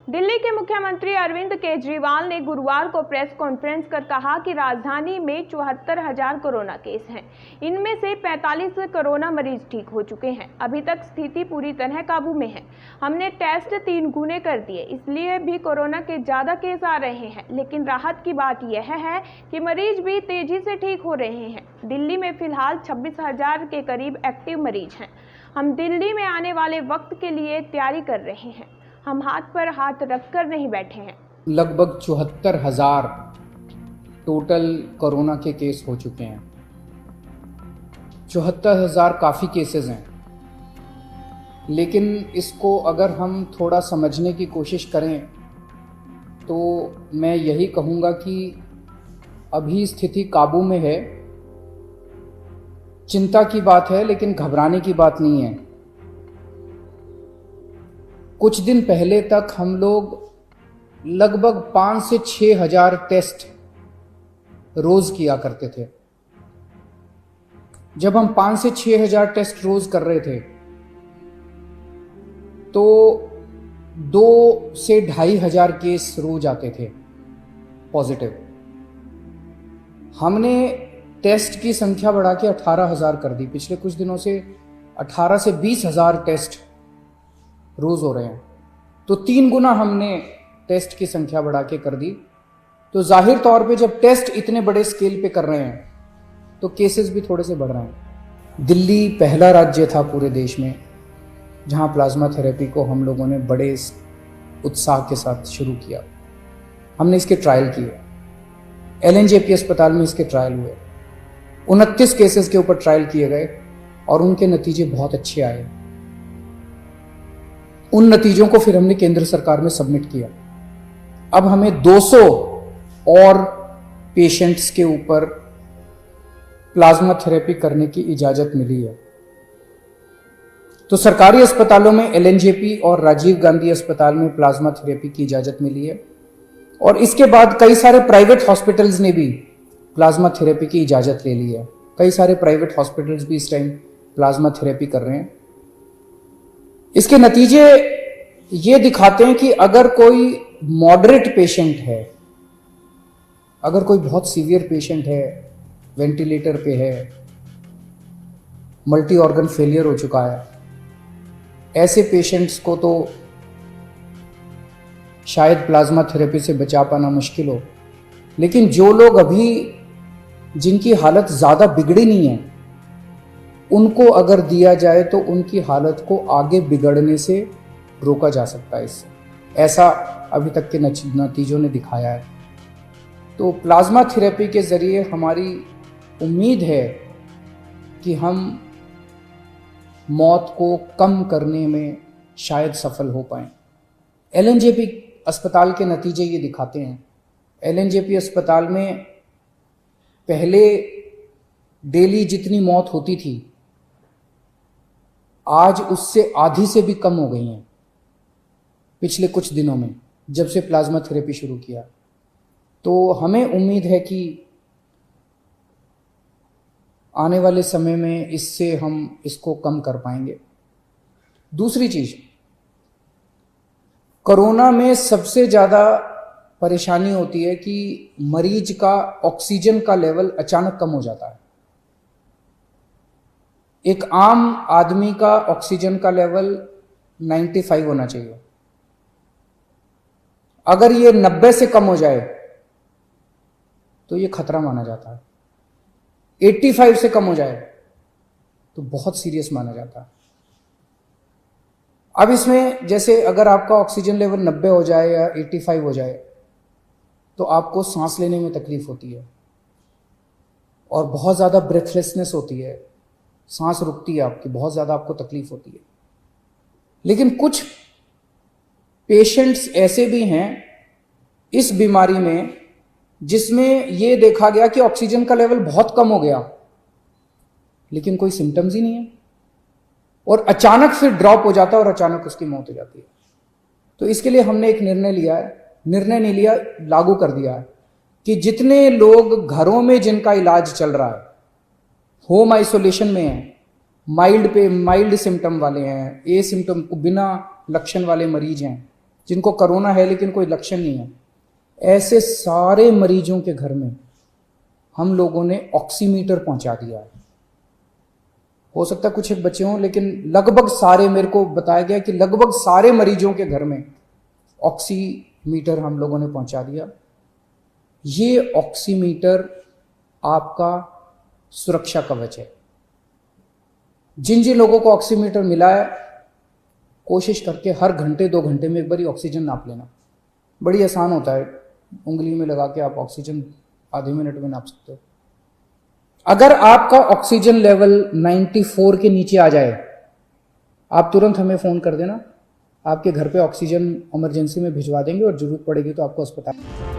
दिल्ली के मुख्यमंत्री अरविंद केजरीवाल ने गुरुवार को प्रेस कॉन्फ्रेंस कर कहा कि राजधानी में 74,000 कोरोना केस हैं। इनमें से 45 कोरोना मरीज ठीक हो चुके हैं। अभी तक स्थिति पूरी तरह काबू में है। हमने टेस्ट 3 गुने कर दिए, इसलिए भी कोरोना के ज़्यादा केस आ रहे हैं। लेकिन राहत की बात यह है कि मरीज भी तेजी से ठीक हो रहे हैं। दिल्ली में फिलहाल 26,000 के करीब एक्टिव मरीज हैं। हम दिल्ली में आने वाले वक्त के लिए तैयारी कर रहे हैं। हम हाथ पर हाथ रखकर नहीं बैठे हैं। लगभग 74,000 टोटल कोरोना के केस हो चुके हैं। 74,000 काफ़ी केसेस हैं, लेकिन इसको अगर हम थोड़ा समझने की कोशिश करें तो मैं यही कहूँगा कि अभी स्थिति काबू में है। चिंता की बात है, लेकिन घबराने की बात नहीं है। कुछ दिन पहले तक हम लोग लगभग 5 से 6 हजार टेस्ट रोज किया करते थे। जब हम 5 से 6 हजार टेस्ट रोज कर रहे थे तो 2 से 2.5 हजार केस रोज आते थे पॉजिटिव। हमने टेस्ट की संख्या बढ़ा के 18,000 कर दी। पिछले कुछ दिनों से 18 से 20,000 टेस्ट रोज हो रहे हैं, तो 3 गुना हमने टेस्ट की संख्या बढ़ा के कर दी। तो जाहिर तौर पे जब टेस्ट इतने बड़े स्केल पे कर रहे हैं तो केसेस भी थोड़े से बढ़ रहे हैं। दिल्ली पहला राज्य था पूरे देश में जहां प्लाज्मा थेरेपी को हम लोगों ने बड़े उत्साह के साथ शुरू किया। हमने इसके ट्रायल किए। LNJP अस्पताल में इसके ट्रायल हुए। 29 केसेस के ऊपर ट्रायल किए गए और उनके नतीजे बहुत अच्छे आए। उन नतीजों को फिर हमने केंद्र सरकार में सबमिट किया। अब हमें 200 और पेशेंट्स के ऊपर प्लाज्मा थेरेपी करने की इजाजत मिली है। तो सरकारी अस्पतालों में LNJP और राजीव गांधी अस्पताल में प्लाज्मा थेरेपी की इजाजत मिली है, और इसके बाद कई सारे प्राइवेट हॉस्पिटल्स ने भी प्लाज्मा थेरेपी की इजाजत ले ली है। कई सारे प्राइवेट हॉस्पिटल्स भी इस टाइम प्लाज्मा थेरेपी कर रहे हैं। इसके नतीजे ये दिखाते हैं कि अगर कोई मॉडरेट पेशेंट है, अगर कोई बहुत सीवियर पेशेंट है, वेंटिलेटर पे है, मल्टी ऑर्गन फेलियर हो चुका है, ऐसे पेशेंट्स को तो शायद प्लाज्मा थेरेपी से बचा पाना मुश्किल हो। लेकिन जो लोग अभी जिनकी हालत ज़्यादा बिगड़ी नहीं है, उनको अगर दिया जाए तो उनकी हालत को आगे बिगड़ने से रोका जा सकता है। इससे ऐसा अभी तक के नतीजों ने दिखाया है। तो प्लाज्मा थेरेपी के ज़रिए हमारी उम्मीद है कि हम मौत को कम करने में शायद सफल हो पाएं। LNJP अस्पताल के नतीजे ये दिखाते हैं। LNJP अस्पताल में पहले डेली जितनी मौत होती थी, आज उससे आधी से भी कम हो गई हैं पिछले कुछ दिनों में, जब से प्लाज्मा थेरेपी शुरू किया। तो हमें उम्मीद है कि आने वाले समय में इससे हम इसको कम कर पाएंगे। दूसरी चीज, कोरोना में सबसे ज़्यादा परेशानी होती है कि मरीज का ऑक्सीजन का लेवल अचानक कम हो जाता है। एक आम आदमी का ऑक्सीजन का लेवल 95 होना चाहिए। अगर ये 90 से कम हो जाए तो ये खतरा माना जाता है। 85 से कम हो जाए तो बहुत सीरियस माना जाता है। अब इसमें जैसे अगर आपका ऑक्सीजन लेवल 90 हो जाए या 85 हो जाए तो आपको सांस लेने में तकलीफ होती है और बहुत ज़्यादा ब्रेथलेसनेस होती है, सांस रुकती है आपकी, बहुत ज़्यादा आपको तकलीफ होती है। लेकिन कुछ पेशेंट्स ऐसे भी हैं इस बीमारी में जिसमें ये देखा गया कि ऑक्सीजन का लेवल बहुत कम हो गया लेकिन कोई सिम्टम्स ही नहीं है, और अचानक फिर ड्रॉप हो जाता है और अचानक उसकी मौत हो जाती है। तो इसके लिए हमने एक निर्णय लिया है, निर्णय नहीं लिया, लागू कर दिया है कि जितने लोग घरों में जिनका इलाज चल रहा है, होम आइसोलेशन में हैं, माइल्ड सिम्टम वाले हैं, ए सिम्टम बिना लक्षण वाले मरीज हैं, जिनको कोरोना है लेकिन कोई लक्षण नहीं है, ऐसे सारे मरीजों के घर में हम लोगों ने ऑक्सीमीटर पहुंचा दिया है। हो सकता है कुछ एक बच्चे हों, लेकिन लगभग सारे, मेरे को बताया गया कि लगभग सारे मरीजों के घर में ऑक्सीमीटर हम लोगों ने पहुंचा दिया। ये ऑक्सीमीटर आपका सुरक्षा कवच है। जिन जिन लोगों को ऑक्सीमीटर मिला है, कोशिश करके हर घंटे 2 घंटे में एक बार ऑक्सीजन नाप लेना। बड़ी आसान होता है, उंगली में लगा के आप ऑक्सीजन आधे मिनट में नाप सकते हो। अगर आपका ऑक्सीजन लेवल 94 के नीचे आ जाए, आप तुरंत हमें फ़ोन कर देना, आपके घर पे ऑक्सीजन इमरजेंसी में भिजवा देंगे और ज़रूरत पड़ेगी तो आपको अस्पताल